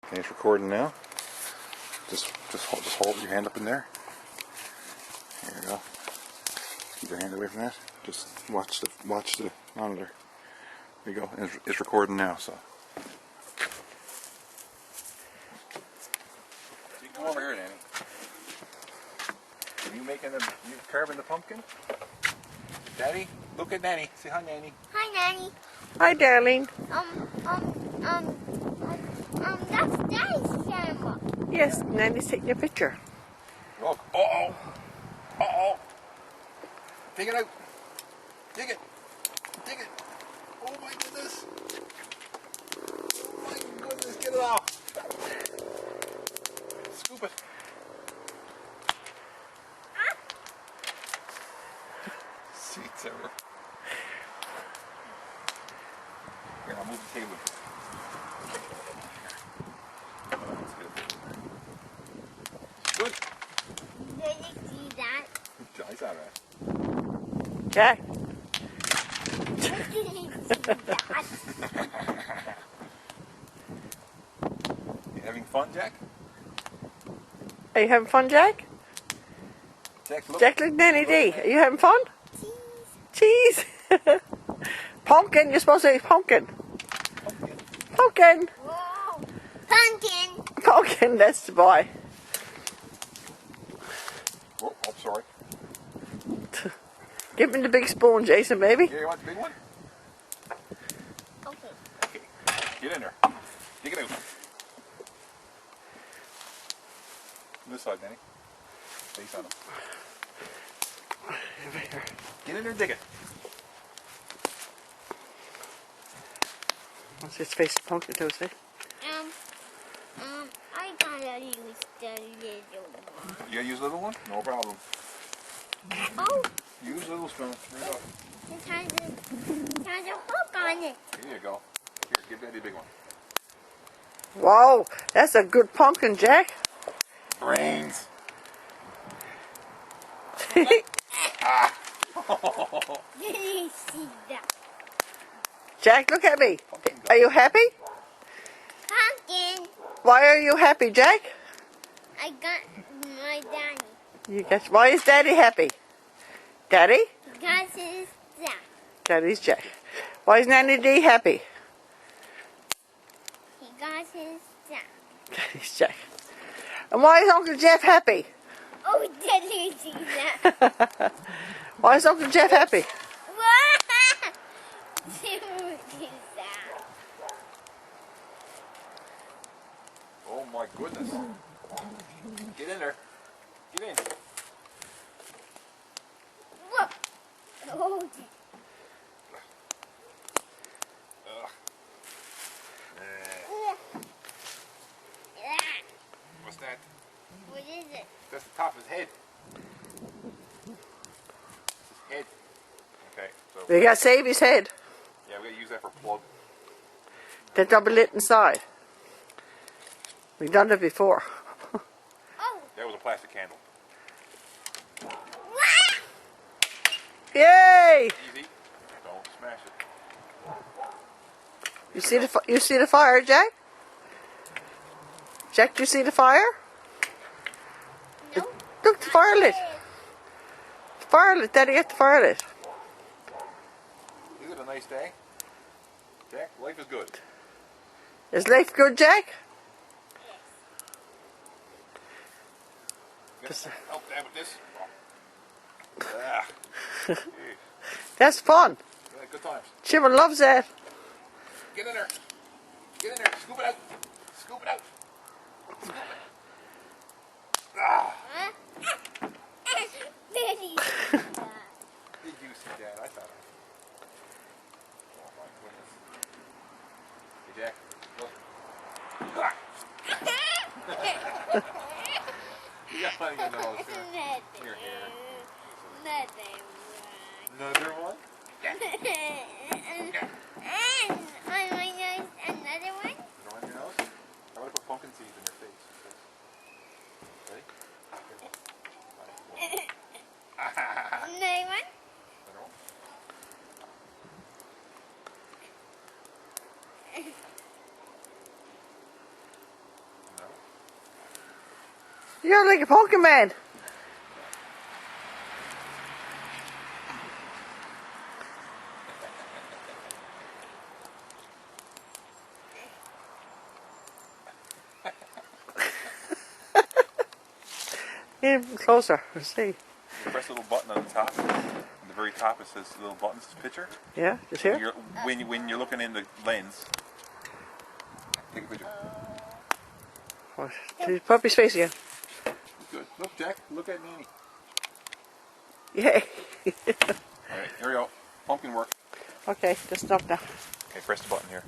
Okay, it's recording now. Just hold your hand up in there. There you go. Keep your hand away from that. Just watch the monitor. There you go. It's recording now. So you come over here, Nanny. Are you carving the pumpkin? Daddy, look at Nanny. Say hi, Nanny. Hi, Nanny. Hi, darling. That's Daddy's camera. Yes, Nanny's taking a picture. Look. Uh-oh. Uh-oh. Dig it out. Dig it. Dig it. Oh, my goodness. My goodness. Get it off. Scoop it. Seats ever. Here, I'll move the table. Good. Did you see that? I saw that. Jack. Did you see that? You having fun, Jack? Are you having fun, Jack? Jack, look. Jack, look, Nanny D. Are you having fun? Cheese. Pumpkin. You're supposed to say pumpkin. Pumpkin. Whoa. Pumpkin. Pumpkin. That's the boy. Oh, sorry. Give me the big spoon, Jason, baby. Here, you want the big one? Okay. Okay. Get in there. Dig it out. This side, Danny. Face on him. Get in there and dig it. What's his face? Pumpkin too, see? I gotta use the little one. You gotta use a little one? No problem. Oh, Use a little spoon. Here you go. it has a hook on it. Here you go. Here, give Daddy a big one. Whoa, that's a good pumpkin, Jack. Brains. Did you see that? Jack, look at me. Are you happy? Pumpkin. Why are you happy, Jack? I got my daddy. You guess. Why is Daddy happy? Daddy? Because it's that. Daddy's Jack. Why is Nanny D happy? He got his that. Daddy's Jack. And why is Uncle Jeff happy? Oh, did you see that? Why is Uncle Jeff happy? Did you see that? Oh my goodness. Get in there. Get in. Whoa. Oh, Ugh. What's that? what is it? That's the top of his head. His head. Okay, so We gotta save his head. yeah, we gotta use that for a plug. The double lit inside. We've done it before. Oh. That was a plastic candle. Yay! Easy. Don't smash it. You see the fire, Jack? Jack, do you see the fire? No. Look, the fire lit. The fire lit. Daddy, get the fire lit. Is it a nice day? Jack, life is good. Is life good, Jack? Yes. Help Dad with this. Ah. Jeez. That's fun. Yeah, good times. Children loves that. Get in there. Get in there. Scoop it out. Scoop it out. Scoop it. Ah. Daddy. Did you see that? I thought. Oh my goodness. Hey Jack, look. Ah. You got funny in the nose. Your hair. Another one? And on my nose, another one. Throw on your nose? How about I put pumpkin seeds in your face? Ready? Another one. Another one? You're like a pumpkin man. Get him closer. Let's see. Press the little button on the top. On the very top, it says little buttons picture. Yeah, just here. When you're looking in the lens, take a picture. What? Put up his face again. Good. Look, Jack. Look at Nanny. Yeah. All right, here we go. Pumpkin work. Okay, just stop now. Okay, press the button here.